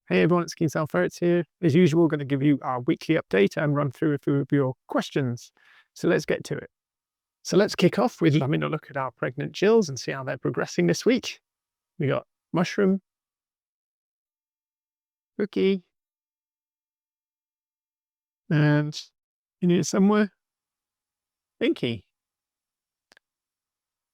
Hey everyone, it's Ferrets here. As usual, going to give you our weekly update and run through a few of your questions. So let's get to it. So let's kick off with having a look at our pregnant Jills and see how they're progressing this week. We got Mushroom, Cookie, and in here somewhere, Inky.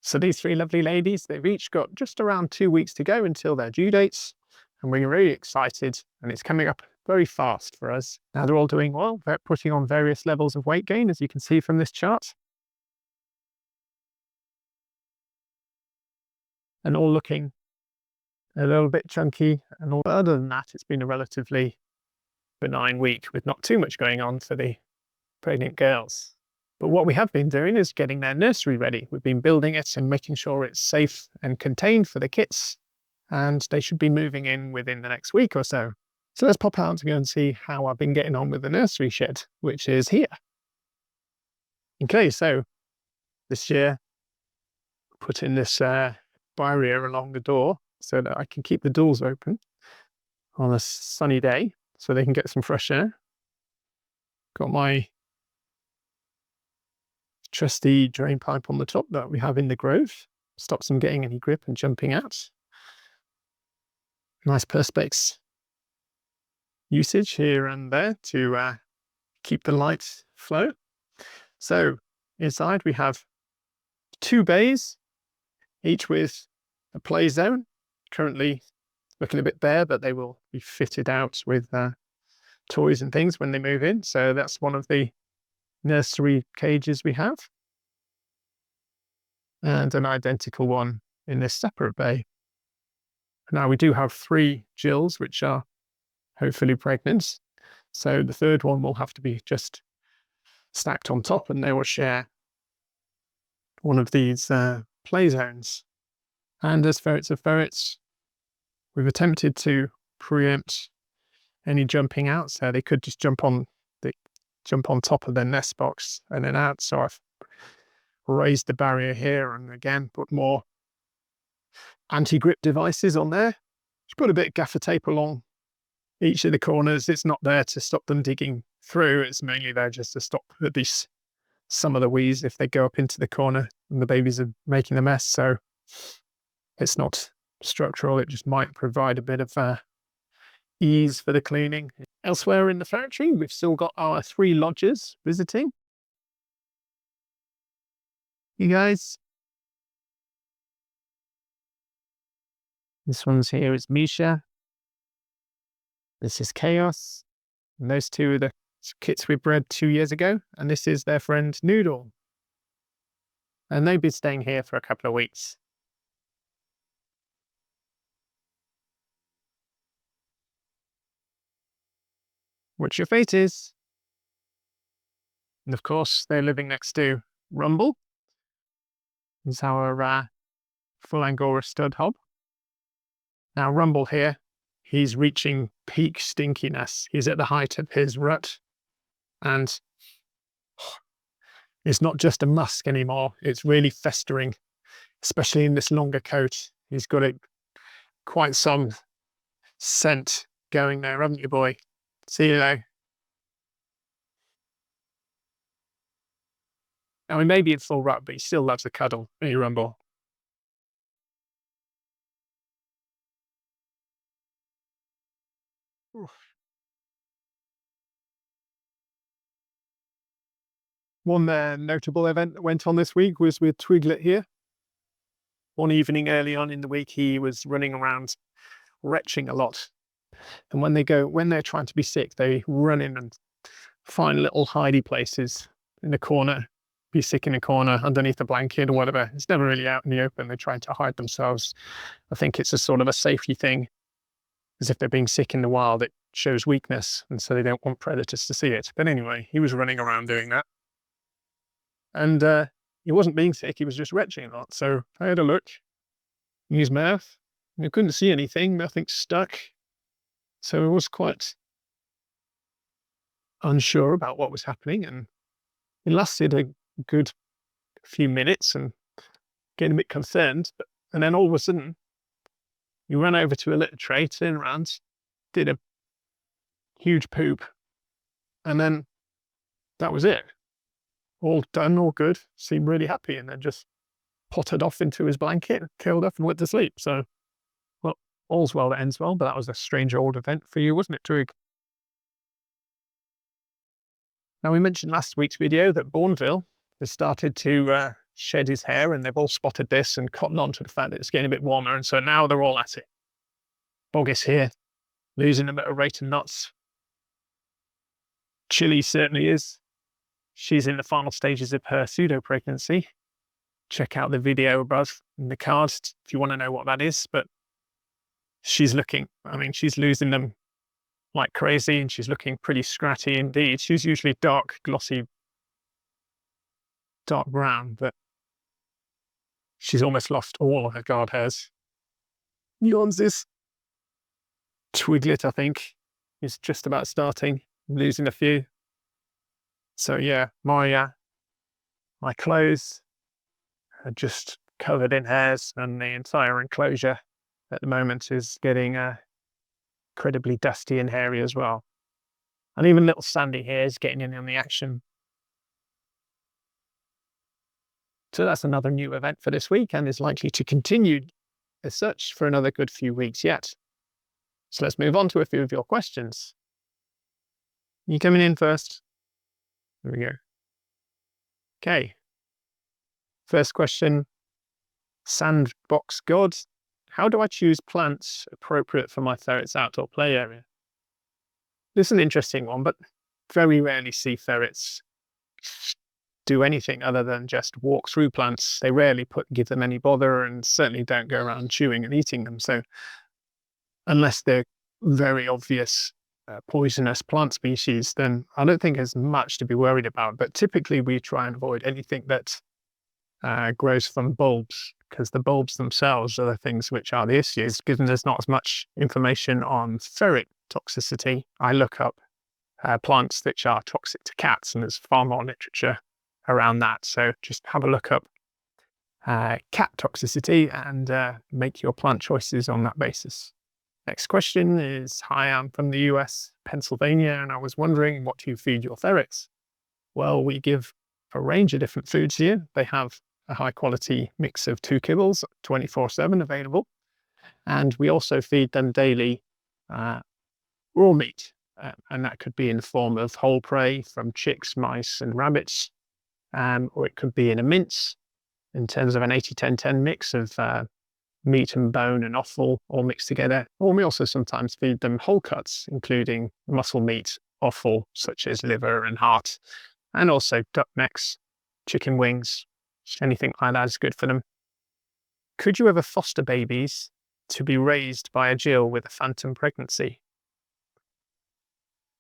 So these three lovely ladies, they've each got just around 2 weeks to go until their due dates. And we're really excited, and it's coming up very fast for us. Now they're all doing well. They're putting on various levels of weight gain, as you can see from this chart. And all looking a little bit chunky. And all, other than that, it's been a relatively benign week with not too much going on for the pregnant girls. But what we have been doing is getting their nursery ready. We've been building it and making sure it's safe and contained for the kits. And they should be moving in within the next week or so. So let's pop out to go and see how I've been getting on with the nursery shed, which is here. Okay, so this year, put in this barrier along the door so that I can keep the doors open on a sunny day so they can get some fresh air. Got my trusty drain pipe on the top that we have in the grove. Stops them getting any grip and jumping out. Nice perspex usage here and there to keep the light flow. So inside we have 2 bays, each with a play zone. Currently looking a bit bare, but they will be fitted out with toys and things when they move in. So that's one of the nursery cages we have. And an identical one in this separate bay. Now we do have 3 Jills, which are hopefully pregnant. So the third one will have to be just stacked on top, and they will share one of these play zones. And as ferrets are ferrets, we've attempted to preempt any jumping out, so they could just jump on top of their nest box and then out. So I've raised the barrier here and again put more anti-grip devices on there. Just put a bit of gaffer tape along each of the corners. It's not there to stop them digging through. It's mainly there just to stop at least some of the wees if they go up into the corner and the babies are making a mess. So it's not structural. It just might provide a bit of ease for the cleaning. Elsewhere in the Ferretry, we've still got our 3 lodgers visiting. You guys. This one's here is Misha. This is Chaos. And those 2 are the kits we bred 2 years ago. And this is their friend Noodle. And they've been staying here for a couple of weeks. Which your fate is. And of course, they're living next to Rumble. This is our full Angora stud hob. Now, Rumble here, he's reaching peak stinkiness. He's at the height of his rut. And it's not just a musk anymore. It's really festering, especially in this longer coat. He's got quite some scent going there, haven't you, boy? See you though. Now, he may be in full rut, but he still loves a cuddle, doesn't he, Rumble? One notable event that went on this week was with Twiglet here. One evening early on in the week, he was running around retching a lot. And when they're trying to be sick, they run in and find little hidey places in the corner, be sick in a corner underneath a blanket or whatever. It's never really out in the open. They're trying to hide themselves. I think it's a sort of a safety thing, as if they're being sick in the wild, it shows weakness, and so they don't want predators to see it. But anyway, he was running around doing that. And he wasn't being sick, he was just retching a lot. So I had a look in his mouth. I couldn't see anything, nothing stuck. So I was quite unsure about what was happening. And it lasted a good few minutes and getting a bit concerned. And then all of a sudden, he ran over to a litter tray, turned around, did a huge poop, and then that was it. All done, all good, seemed really happy, and then just pottered off into his blanket, curled up and went to sleep. So, well, all's well that ends well, but that was a strange old event for you, wasn't it, Trig? Now, we mentioned last week's video that Bourneville has started to shed his hair, and they've all spotted this and cottoned on to the fact that it's getting a bit warmer, and so now they're all at it. Boggis here, losing a bit of rate and knots. Chili certainly is. She's in the final stages of her pseudo-pregnancy. Check out the video above in the cards if you want to know what that is, but she's looking, she's losing them like crazy, and she's looking pretty scratty indeed. She's usually dark, glossy, dark brown, but she's almost lost all of her guard hairs. Yawns. Twiglet, I think, is just about starting, losing a few. So yeah, my clothes are just covered in hairs, and the entire enclosure at the moment is getting incredibly dusty and hairy as well. And even little Sandy here is getting in on the action. So that's another new event for this week, and is likely to continue as such for another good few weeks yet. So let's move on to a few of your questions. You coming in first? There we go. Okay. First question, Sandbox God. How do I choose plants appropriate for my ferret's outdoor play area? This is an interesting one, but very rarely see ferrets do anything other than just walk through plants. They rarely give them any bother, and certainly don't go around chewing and eating them. So unless they're very obvious poisonous plant species, then I don't think there's much to be worried about. But typically we try and avoid anything that grows from bulbs, because the bulbs themselves are the things which are the issues. Given there's not as much information on ferret toxicity, I look up plants which are toxic to cats, and there's far more literature around that. So just have a look up cat toxicity and make your plant choices on that basis. Next question is, hi, I'm from the US, Pennsylvania, and I was wondering, what do you feed your ferrets? Well, we give a range of different foods here. They have a high quality mix of 2 kibbles, 24/7 available. And we also feed them daily raw meat. And that could be in the form of whole prey from chicks, mice, and rabbits. Or it could be in a mince in terms of an 80-10-10 mix of meat and bone and offal all mixed together. Or we also sometimes feed them whole cuts, including muscle meat, offal, such as liver and heart, and also duck necks, chicken wings, anything like that is good for them. Could you ever foster babies to be raised by a Jill with a phantom pregnancy?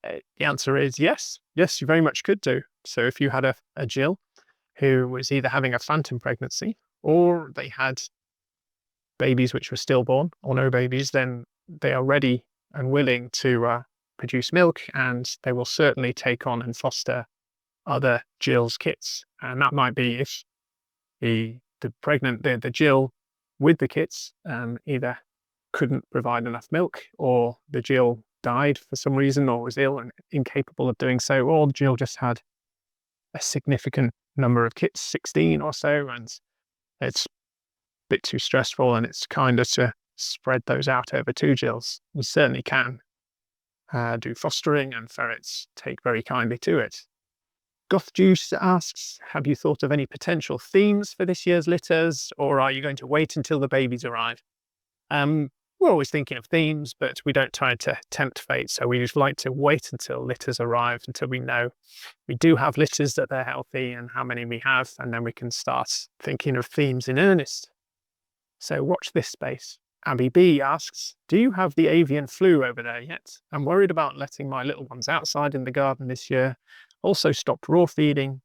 The answer is yes. Yes, you very much could do. So if you had a Jill who was either having a phantom pregnancy, or they had babies which were stillborn or no babies, then they are ready and willing to produce milk, and they will certainly take on and foster other Jill's kits. And that might be if the Jill with the kits either couldn't provide enough milk, or the Jill died for some reason, or was ill and incapable of doing so, or the Jill just had a significant number of kits, 16 or so, and it's a bit too stressful, and it's kinder to spread those out over 2 Jills. You certainly can do fostering, and ferrets take very kindly to it. Goth Juice asks, have you thought of any potential themes for this year's litters, or are you going to wait until the babies arrive? We're always thinking of themes, but we don't try to tempt fate. So we just like to wait until litters arrive, until we know we do have litters, that they're healthy and how many we have, and then we can start thinking of themes in earnest. So watch this space. Abby B asks, do you have the avian flu over there yet? I'm worried about letting my little ones outside in the garden this year. Also stopped raw feeding.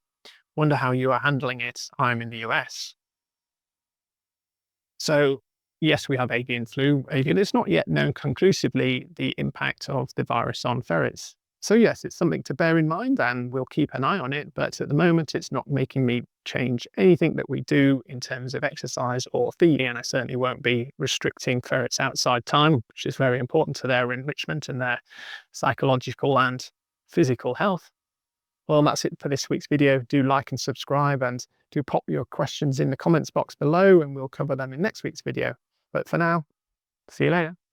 Wonder how you are handling it. I'm in the US. So yes, we have avian flu. It's not yet known conclusively the impact of the virus on ferrets. So yes, it's something to bear in mind, and we'll keep an eye on it. But at the moment, it's not making me change anything that we do in terms of exercise or feeding, and I certainly won't be restricting ferrets' outside time, which is very important to their enrichment and their psychological and physical health. Well, that's it for this week's video. Do like and subscribe, and do pop your questions in the comments box below, and we'll cover them in next week's video. But for now, see you later.